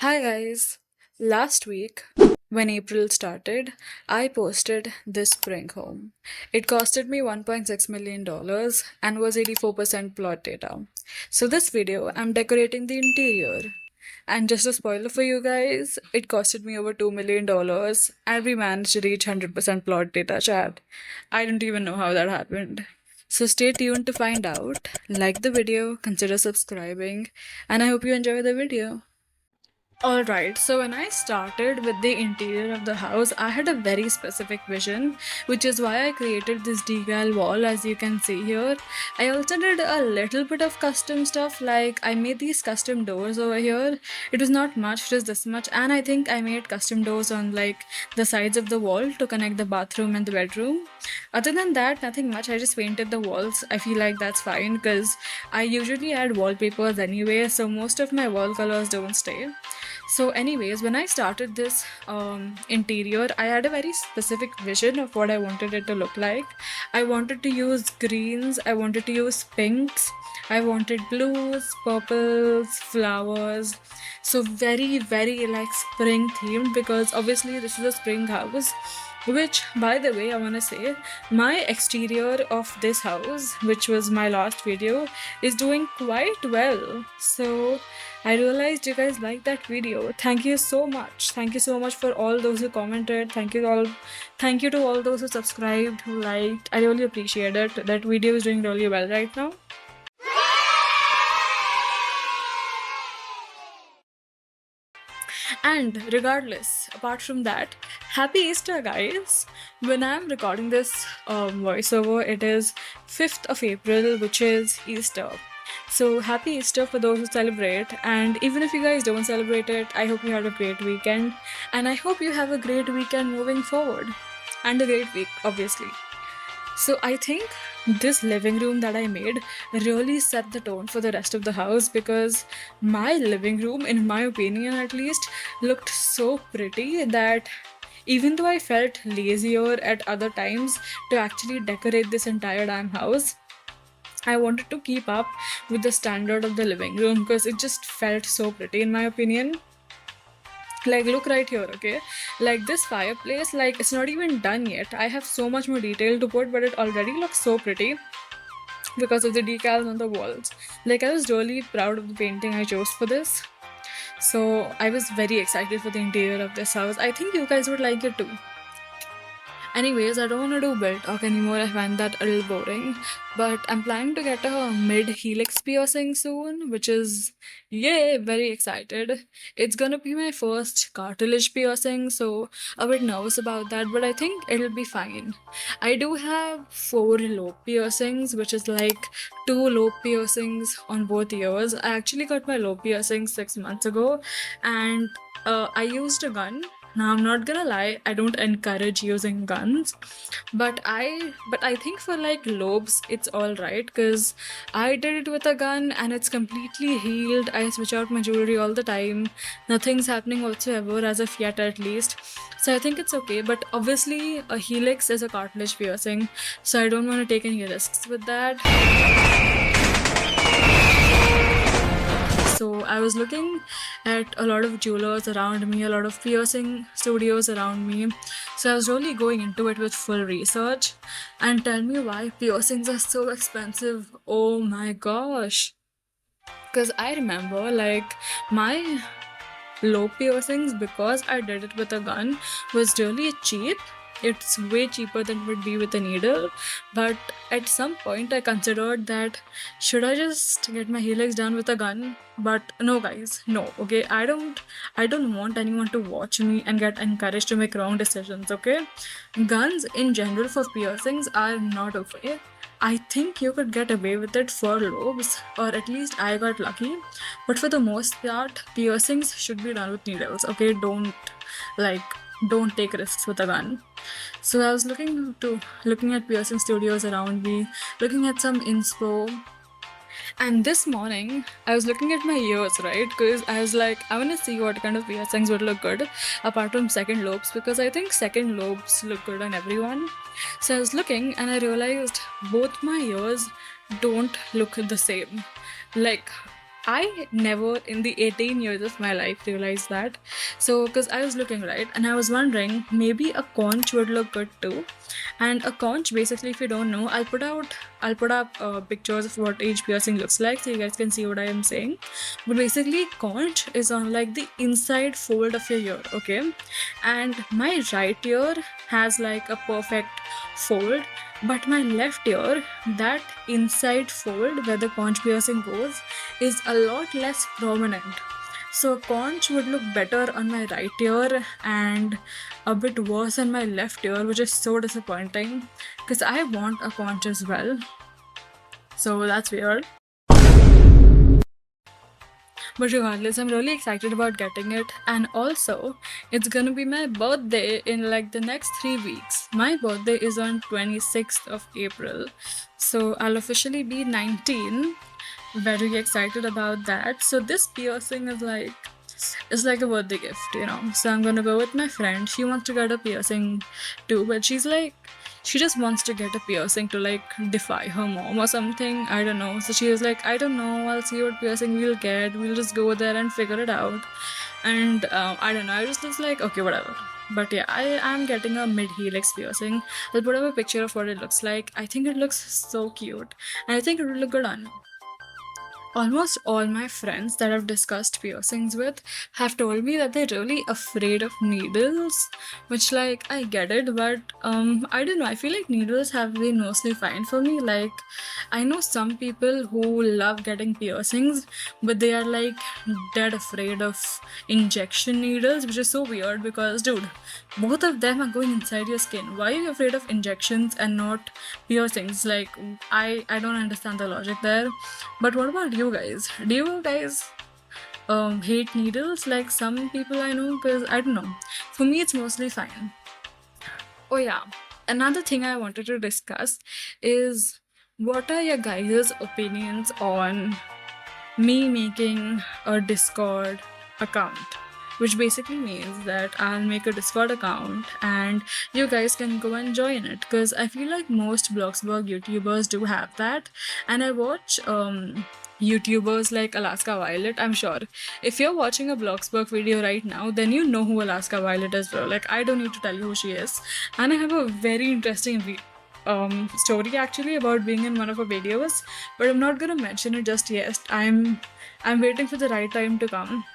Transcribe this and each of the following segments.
Hi guys. Last week, when April started, I posted this spring home. It costed me $1.6 million dollars and was 84% plot data. So this video, I'm decorating the interior. And just a spoiler for you guys, it costed me over $2 million dollars and we managed to reach 100% plot data chat. I don't even know how that happened. So stay tuned to find out. Like the video, consider subscribing, and I hope you enjoy the video. Alright, so when I started with the interior of the house, I had a very specific vision, which is why I created this decal wall as you can see here. I also did a little bit of custom stuff, like I made these custom doors over here. It was not much, just this much, and I think I made custom doors on like the sides of the wall to connect the bathroom and the bedroom. Other than that, nothing much. I just painted the walls. I feel like that's fine because I usually add wallpapers anyway, so most of my wall colors don't stay. So, anyways, when I started this interior, I had a very specific vision of what I wanted it to look like. I wanted to use greens, I wanted to use pinks, I wanted blues, purples, flowers. So, very like spring themed because obviously this is a spring house. Which, by the way, I want to say my exterior of this house, which was my last video, is doing quite well. So, I realized you guys liked that video. Thank you so much. Thank you so much for all those who commented. Thank you to all those who subscribed, who liked. I really appreciate it. That video is doing really well right now. And regardless, apart from that, happy Easter, guys! When I'm recording this voiceover, it is 5th of April, which is Easter. So happy Easter for those who celebrate, and even if you guys don't celebrate it, I hope you had a great weekend, and I hope you have a great weekend moving forward, and a great week, obviously. So I think this living room that I made really set the tone for the rest of the house because my living room, in my opinion at least, looked so pretty that even though I felt lazier at other times to actually decorate this entire damn house, I wanted to keep up with the standard of the living room because it just felt so pretty in my opinion. Like, look right here, okay? Like, this fireplace, like, it's not even done yet. I have so much more detail to put, but it already looks so pretty because of the decals on the walls. Like, I was really proud of the painting I chose for this. So, I was very excited for the interior of this house. I think you guys would like it too. Anyways, I don't want to do build talk anymore. I find that a little boring. But I'm planning to get a mid helix piercing soon, which is, yay, very excited. It's gonna be my first cartilage piercing, so a bit nervous about that, but I think it'll be fine. I do have 4 lobe piercings, which is like 2 lobe piercings on both ears. I actually got my lobe piercing 6 months ago, and I used a gun. Now I'm not gonna lie, I don't encourage using guns, but I think for like lobes it's all right because I did it with a gun and it's completely healed. I switch out my jewelry all the time. Nothing's happening whatsoever as of yet at least. So I think it's okay, but obviously a helix is a cartilage piercing, so I don't want to take any risks with that. So I was looking at a lot of jewelers around me, a lot of piercing studios around me. So I was really going into it with full research. And tell me why piercings are so expensive. Oh my gosh. Because I remember like my low piercings, because I did it with a gun, was really cheap. It's way cheaper than it would be with a needle, but at some point I considered that should I just get my helix done with a gun? But no, guys, no. Okay, I don't want anyone to watch me and get encouraged to make wrong decisions. Okay, guns in general for piercings are not okay. I think you could get away with it for lobes, or at least I got lucky. But for the most part, piercings should be done with needles. Okay, like don't take risks with a gun. So I was looking at piercing studios around me, looking at some inspo, and this morning I was looking at my ears, right? Because I was like, I want to see what kind of piercings would look good apart from second lobes, because I think second lobes look good on everyone. So I was looking and I realized both my ears don't look the same. Like I never in the 18 years of my life realized that. So, because I was looking right and I was wondering maybe a conch would look good too. And a conch, basically, if you don't know, I'll put up pictures of what each piercing looks like so you guys can see what I am saying. But basically, conch is on like the inside fold of your ear, okay? And my right ear has like a perfect fold, but my left ear, that inside fold where the conch piercing goes, is a lot less prominent. So a conch would look better on my right ear and a bit worse on my left ear, which is so disappointing because I want a conch as well. So that's weird. But regardless, I'm really excited about getting it. And also, it's gonna be my birthday in like the next 3 weeks. My birthday is on 26th of April. So I'll officially be 19. Very excited about that. So this piercing is like a birthday gift, you know. So I'm gonna go with my friend. She wants to get a piercing too, but she just wants to get a piercing to like defy her mom or something. I don't know. So she was like, I don't know, I'll see what piercing we'll get. We'll just go there and figure it out. And I don't know. I just was like, okay, whatever. But yeah, I am getting a mid helix piercing. I'll put up a picture of what it looks like. I think it looks so cute, and I think it will look good on me. Almost all my friends that I've discussed piercings with have told me that they're really afraid of needles, which like I get it, but I don't know. I feel like needles have been mostly fine for me. Like I know some people who love getting piercings, but they are like dead afraid of injection needles, which is so weird because dude, both of them are going inside your skin. Why are you afraid of injections and not piercings? Like I don't understand the logic there. But what about you guys? Do you guys hate needles like some people I know? Because I don't know. For me, it's mostly fine. Oh, yeah. Another thing I wanted to discuss is what are your guys' opinions on me making a Discord account? Which basically means that I'll make a Discord account and you guys can go and join it. Because I feel like most Bloxburg YouTubers do have that. And I watch YouTubers like Alaska Violet, I'm sure. If you're watching a Bloxburg video right now, then you know who Alaska Violet is, bro. Like, I don't need to tell you who she is. And I have a very interesting story actually about being in one of her videos, but I'm not gonna mention it just yet. I'm waiting for the right time to come.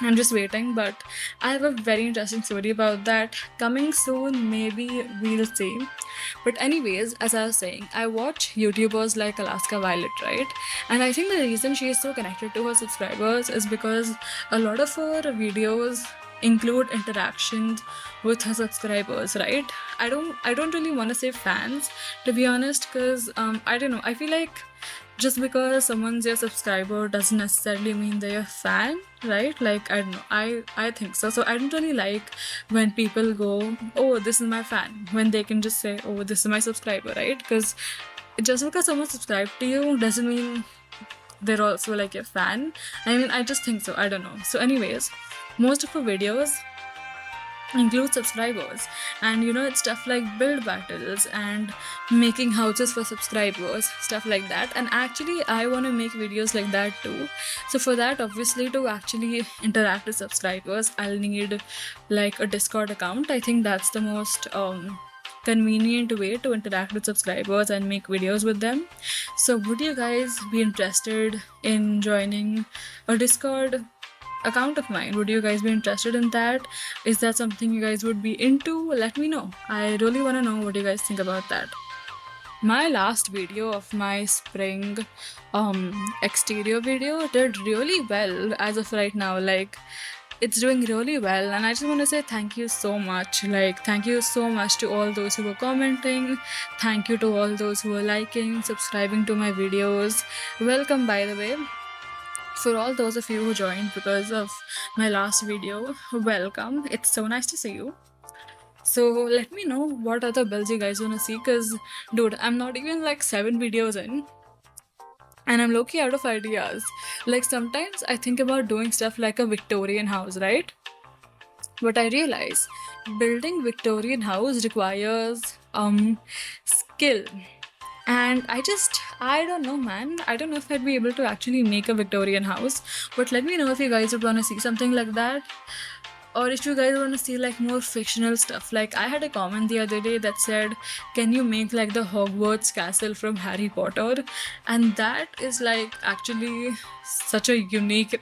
I'm just waiting, but I have a very interesting story about that coming soon. Maybe we'll see. But, anyways, as I was saying, I watch YouTubers like Alaska Violet, right? And I think the reason she is so connected to her subscribers is because a lot of her videos include interactions with her subscribers, right? I don't really want to say fans, to be honest, because I don't know. I feel like just because someone's your subscriber doesn't necessarily mean they're a fan, right? Like I don't know, I think so. So I don't really like when people go, oh, this is my fan, when they can just say, oh, this is my subscriber, right? Because just because someone subscribed to you doesn't mean they're also like a fan. I mean, I just think so. I don't know. So anyways, most of her videos include subscribers, and you know, it's stuff like build battles and making houses for subscribers, stuff like that. And actually I want to make videos like that too. So for that, obviously, to actually interact with subscribers, I'll need like a Discord account. I think that's the most convenient way to interact with subscribers and make videos with them. So would you guys be interested in joining a Discord account of mine? Would you guys be interested in that? Is that something you guys would be into? Let me know. I really want to know what you guys think about that. My last video of my spring exterior video did really well as of right now. Like, it's doing really well, and I just want to say thank you so much. Like, thank you so much to all those who were commenting. Thank you to all those who were liking, subscribing to my videos. Welcome, by the way. For all those of you who joined because of my last video, welcome. It's so nice to see you. So let me know what other builds you guys wanna see, because dude, I'm not even like 7 videos in and I'm low-key out of ideas. Like sometimes I think about doing stuff like a Victorian house, right? But I realize building Victorian house requires skill. And I don't know, man. I don't know if I'd be able to actually make a Victorian house. But let me know if you guys would want to see something like that. Or if you guys want to see like more fictional stuff. Like I had a comment the other day that said, can you make like the Hogwarts castle from Harry Potter? And that is like actually such a unique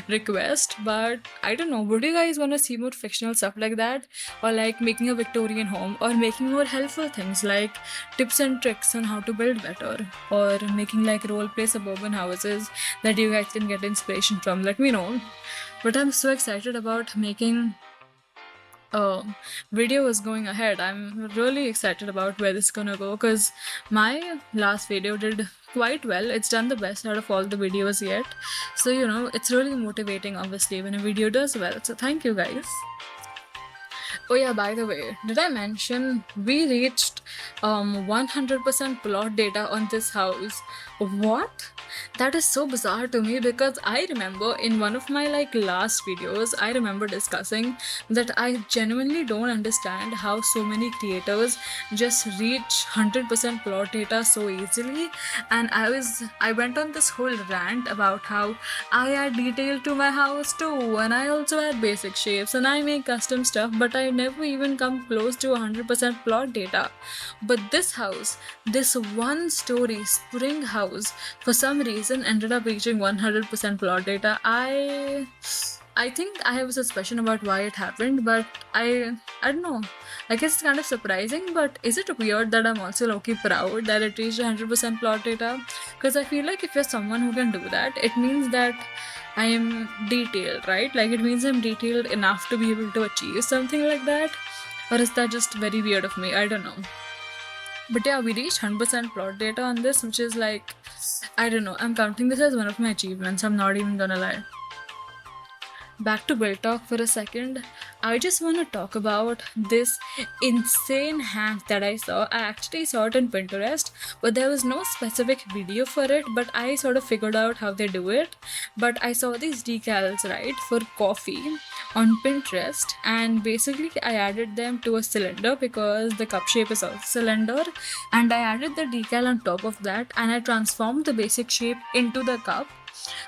request. But I don't know, would you guys want to see more fictional stuff like that, or like making a Victorian home, or making more helpful things like tips and tricks on how to build better, or making like role play suburban houses that you guys can get inspiration from? Let me know. But I'm so excited about making video is going ahead. I'm really excited about where this is gonna go because my last video did quite well. It's done the best out of all the videos yet. So, it's really motivating, obviously, when a video does well. So, thank you guys. Oh yeah, by the way, did I mention we reached 100% plot data on this house? What? That is so bizarre to me because I remember in one of my like last videos, I remember discussing that I genuinely don't understand how so many creators just reach 100% plot data so easily. And I went on this whole rant about how I add detail to my house too, and I also add basic shapes and I make custom stuff, but I never even come close to 100% plot data. But this house, this one story spring house, for some reason ended up reaching 100% plot data. I think I have a suspicion about why it happened, but I don't know. I guess it's kind of surprising, but is it weird that I'm also low-key proud that it reached 100% plot data? Because I feel like if you're someone who can do that, it means that I am detailed, right? Like it means I'm detailed enough to be able to achieve something like that. Or is that just very weird of me? I don't know. But yeah, we reached 100% plot data on this, which is like, I don't know, I'm counting this as one of my achievements. I'm not even gonna lie. Back to build talk for a second. I just want to talk about this insane hack that I saw. I actually saw it on Pinterest, but there was no specific video for it, but I sort of figured out how they do it. But I saw these decals, right, for coffee on Pinterest, and basically I added them to a cylinder because the cup shape is also cylinder, and I added the decal on top of that, and I transformed the basic shape into the cup,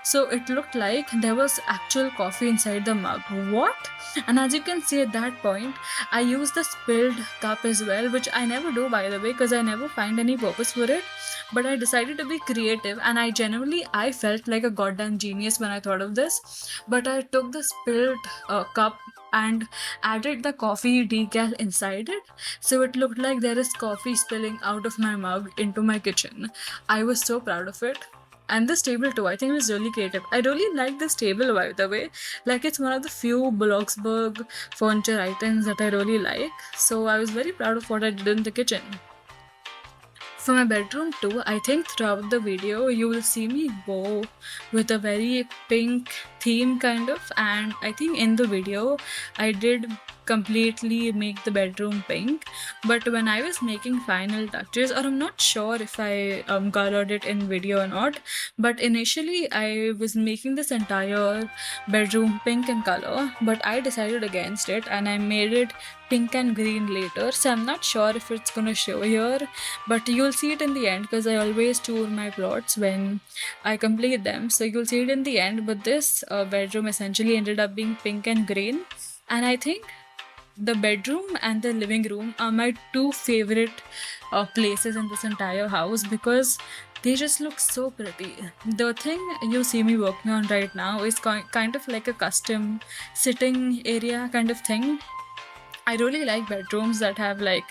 so it looked like there was actual coffee inside the mug. What? And as you can see at that point, I used the spilled cup as well, which I never do, by the way, because I never find any purpose for it. But I decided to be creative, and I felt like a goddamn genius when I thought of this. But I took the spilled cup and added the coffee decal inside it, so it looked like there is coffee spilling out of my mug into my kitchen. I was so proud of it. And this table too, I think it was really creative. I really like this table, by the way. Like, it's one of the few Bloxburg furniture items that I really like. So I was very proud of what I did in the kitchen. For my bedroom too, I think throughout the video you will see me go with a very pink theme kind of, and I think in the video I did completely make the bedroom pink. But when I was making final touches, or I'm not sure if I colored it in video or not, but initially I was making this entire bedroom pink in color, but I decided against it and I made it pink and green later. So I'm not sure if it's gonna show here, but you'll see it in the end because I always tour my plots when I complete them, so you'll see it in the end. But this bedroom essentially ended up being pink and green, and I think the bedroom and the living room are my two favorite places in this entire house because they just look so pretty. The thing you see me working on right now is kind of like a custom sitting area kind of thing. I really like bedrooms that have like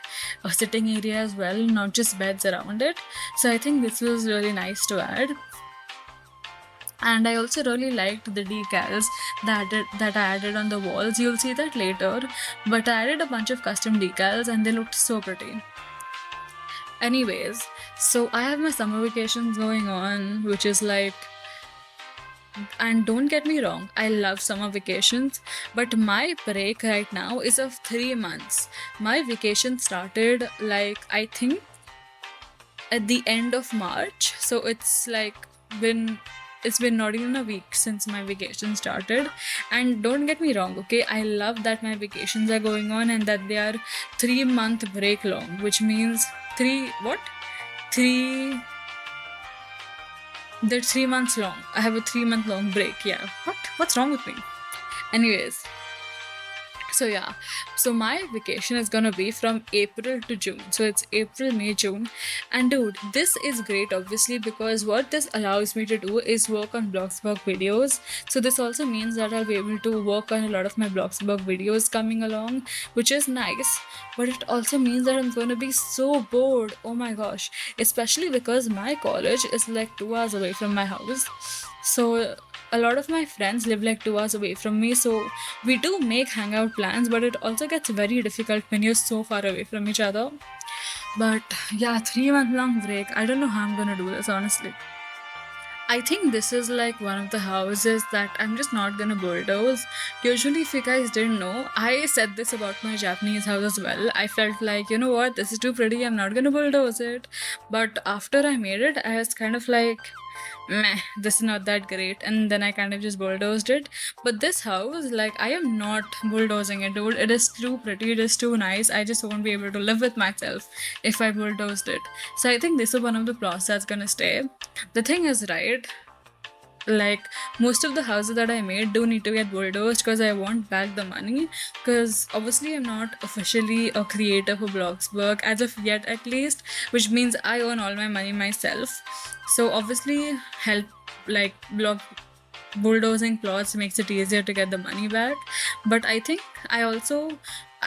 a sitting area as well, not just beds around it. So I think this was really nice to add. And I also really liked the decals that I added on the walls. You'll see that later, but I added a bunch of custom decals and they looked so pretty. Anyways, so I have my summer vacations going on, which is like, and don't get me wrong, I love summer vacations, but my break right now is of 3 months. My vacation started like, I think, at the end of March, so it's been not even a week since my vacation started. And don't get me wrong, okay, I love that my vacations are going on and that they are 3-month break long, which means three they're 3 months long. I have a 3 month long break. Yeah. What's wrong with me? Anyways, so yeah, so my vacation is gonna be from April to June. So it's April, May, June. And dude, this is great obviously because what this allows me to do is work on Bloxburg videos. So this also means that I'll be able to work on a lot of my Bloxburg videos coming along, which is nice. But it also means that I'm gonna be so bored. Oh my gosh. Especially because my college is like 2 hours away from my house. So a lot of my friends live like 2 hours away from me, so we do make hangout plans, but it also gets very difficult when you're so far away from each other. But yeah, 3 month long break. I don't know how I'm gonna do this, honestly. I think this is like one of the houses that I'm just not gonna bulldoze. Usually, if you guys didn't know, I said this about my Japanese house as well. I felt like, you know what, this is too pretty, I'm not gonna bulldoze it. But after I made it, I was kind of like, meh, this is not that great. And then I kind of just bulldozed it. But this house, like, I am not bulldozing it, dude. It is too pretty, it is too nice. I just won't be able to live with myself if I bulldozed it. So I think this is one of the plots that's gonna stay. The thing is, right? Like most of the houses that I made do need to get bulldozed because I want back the money. Because obviously I'm not officially a creator for Bloxburg as of yet, at least, which means I earn all my money myself. So obviously, help like block bulldozing plots makes it easier to get the money back. But I think I also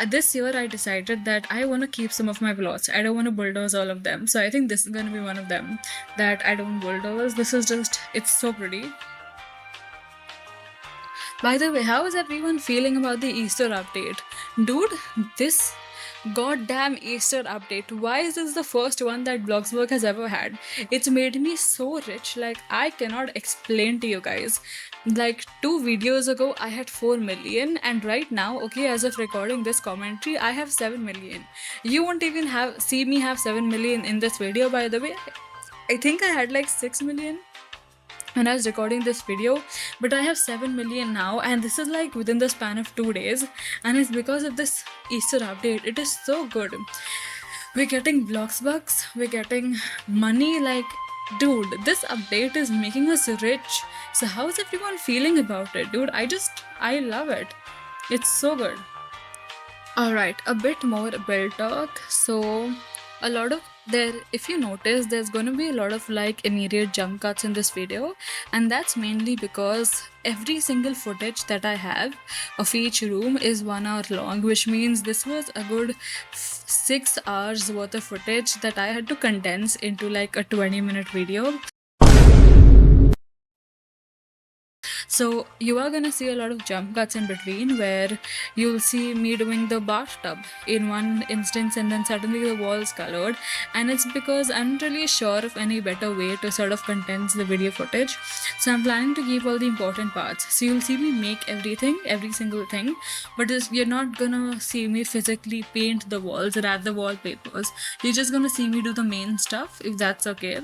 this year I decided that I want to keep some of my plots. I don't want to bulldoze all of them. So I think this is going to be one of them that I don't bulldoze. This is just, it's so pretty. By the way, how is everyone feeling about the Easter update? Dude, this goddamn Easter update. Why is this the first one that Bloxburg has ever had? It's made me so rich, like I cannot explain to you guys. Like 2 videos ago, I had 4 million, and right now, okay, as of recording this commentary, I have 7 million. You won't even have see me have 7 million in this video, by the way. I think I had like 6 million when I was recording this video, but I have 7 million now, and this is like within the span of 2 days, and it's because of this Easter update. It is so good. We're getting Bloxbucks, we're getting money, like, dude, this update is making us rich. So, how's everyone feeling about it, dude? I love it. It's so good. Alright, a bit more build talk. So, a lot of there, if you notice, there's going to be a lot of like immediate jump cuts in this video, and that's mainly because every single footage that I have of each room is 1 hour long, which means this was a good 6 hours worth of footage that I had to condense into like a 20-minute video. So you are gonna see a lot of jump cuts in between where you'll see me doing the bathtub in one instance and then suddenly the wall's colored, and it's because I'm not really sure of any better way to sort of condense the video footage. So I'm planning to keep all the important parts. So you'll see me make everything, every single thing, but you're not gonna see me physically paint the walls or add the wallpapers. You're just gonna see me do the main stuff, if that's okay.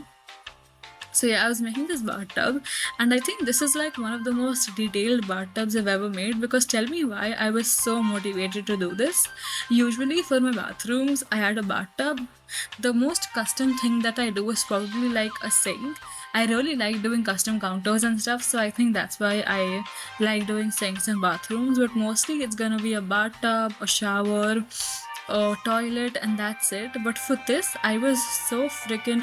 So yeah, I was making this bathtub, and I think this is like one of the most detailed bathtubs I've ever made, because tell me why I was so motivated to do this. Usually for my bathrooms, I had a bathtub. The most custom thing that I do is probably like a sink. I really like doing custom counters and stuff, so I think that's why I like doing sinks in bathrooms, but mostly it's gonna be a bathtub, a shower, a toilet, and that's it. But for this, I was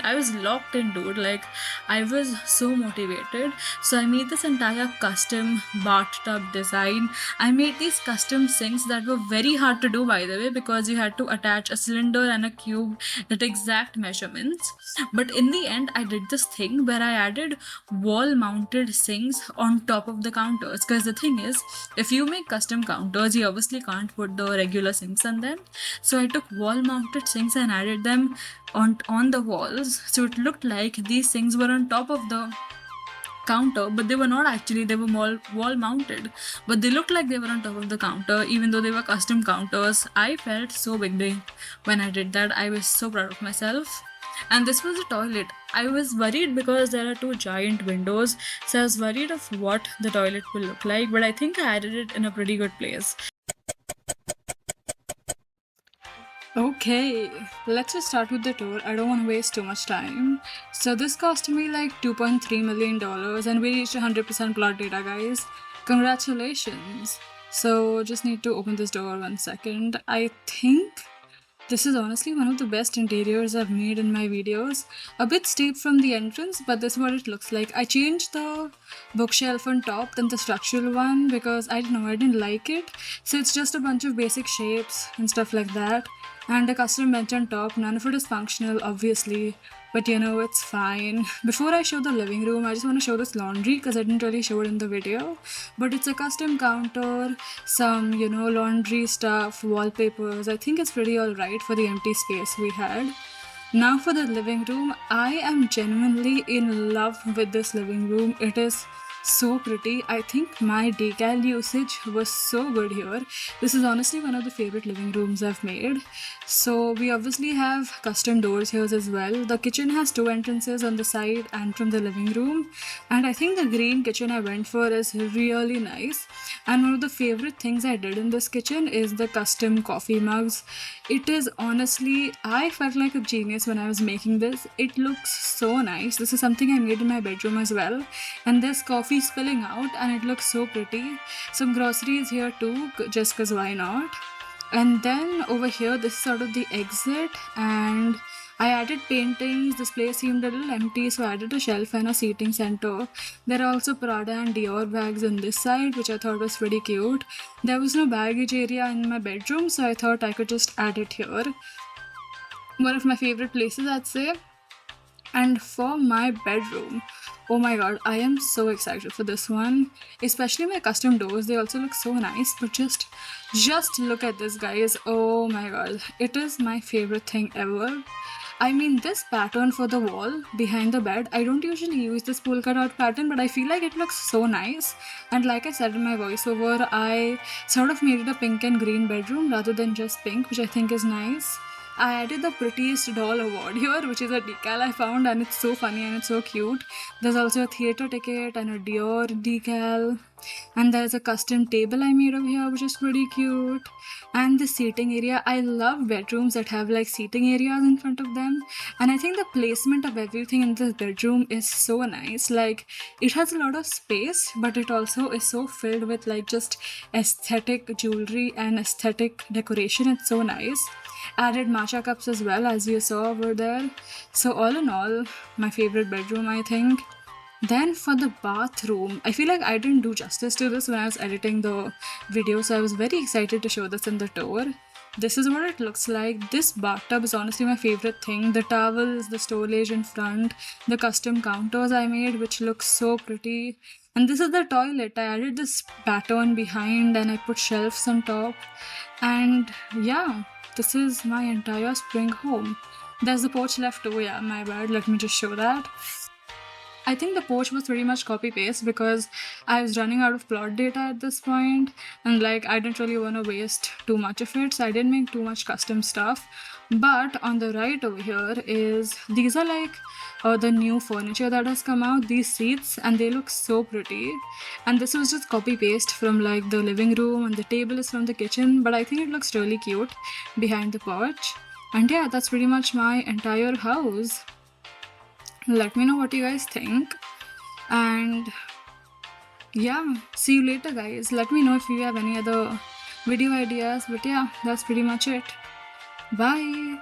I was locked in, dude. Like, I was so motivated. So I made this entire custom bathtub design. I made these custom sinks that were very hard to do, by the way, because you had to attach a cylinder and a cube at exact measurements. But in the end, I did this thing where I added wall mounted sinks on top of the counters, because the thing is, if you make custom counters, you obviously can't put the regular sinks on them. So I took wall mounted sinks and added them on the walls, so it looked like these sinks were on top of the counter, but they were not actually. They were wall mounted, but they looked like they were on top of the counter, even though they were custom counters. I felt so big brain when I did that. I was so proud of myself. And this was a toilet. I was worried because there are 2 giant windows, so I was worried of what the toilet will look like, but I think I added it in a pretty good place. Okay, let's just start with the tour. I don't want to waste too much time. So this cost me like $2.3 million and we reached 100% plot data, guys. Congratulations. So just need to open this door 1 second. I think this is honestly one of the best interiors I've made in my videos. A bit steep from the entrance, but this is what it looks like. I changed the bookshelf on top than the structural one because I don't know, I didn't like it. So it's just a bunch of basic shapes and stuff like that. And a custom bench on top. None of it is functional, obviously, but you know, it's fine. Before I show the living room, I just want to show this laundry because I didn't really show it in the video. But it's a custom counter, some, you know, laundry stuff, wallpapers. I think it's pretty alright for the empty space we had. Now for the living room, I am genuinely in love with this living room. It is so pretty. I think my decal usage was so good here. This is honestly one of the favorite living rooms I've made. So we obviously have custom doors here as well. The kitchen has two entrances on the side and from the living room. And I think the green kitchen I went for is really nice. And one of the favorite things I did in this kitchen is the custom coffee mugs. It is honestly, I felt like a genius when I was making this. It looks so nice. This is something I made in my bedroom as well. And there's coffee spilling out and it looks so pretty. Some groceries here too, just cause why not? And then over here, this is sort of the exit, and I added paintings. This place seemed a little empty, so I added a shelf and a seating center. There are also Prada and Dior bags on this side, which I thought was pretty cute. There was no baggage area in my bedroom, so I thought I could just add it here. One of my favorite places, I'd say. And for my bedroom, oh my god, I am so excited for this one. Especially my custom doors, they also look so nice. But just look at this, guys. Oh my god, it is my favorite thing ever. I mean, this pattern for the wall behind the bed, I don't usually use this polka dot pattern, but I feel like it looks so nice. And like I said in my voiceover, I sort of made it a pink and green bedroom rather than just pink, which I think is nice. I added the prettiest doll award here, which is a decal I found, and it's so funny and it's so cute. There's also a theater ticket and a Dior decal, and there's a custom table I made over here, which is pretty cute. And the seating area, I love bedrooms that have like seating areas in front of them, and I think the placement of everything in this bedroom is so nice. Like, it has a lot of space, but it also is so filled with like just aesthetic jewelry and aesthetic decoration. It's so nice. Added matcha cups as well, as you saw over there. So all in all, my favorite bedroom, I think. Then for the bathroom, I feel like I didn't do justice to this when I was editing the video, so I was very excited to show this in the tour. This is what it looks like. This bathtub is honestly my favorite thing. The towels, the storage in front, the custom counters I made, which looks so pretty. And this is the toilet. I added this pattern behind and I put shelves on top. And yeah, this is my entire spring home. There's the porch left. Oh yeah, my bad. Let me just show that. I think the porch was pretty much copy paste because I was running out of plot data at this point, and like I didn't really want to waste too much of it, so I didn't make too much custom stuff. But on the right over here is these are like the new furniture that has come out, these seats, and they look so pretty. And this was just copy paste from like the living room, and the table is from the kitchen, but I think it looks really cute behind the porch. And yeah, that's pretty much my entire house. Let me know what you guys think. And yeah, see you later, guys. Let me know if you have any other video ideas. But yeah, that's pretty much it. Bye.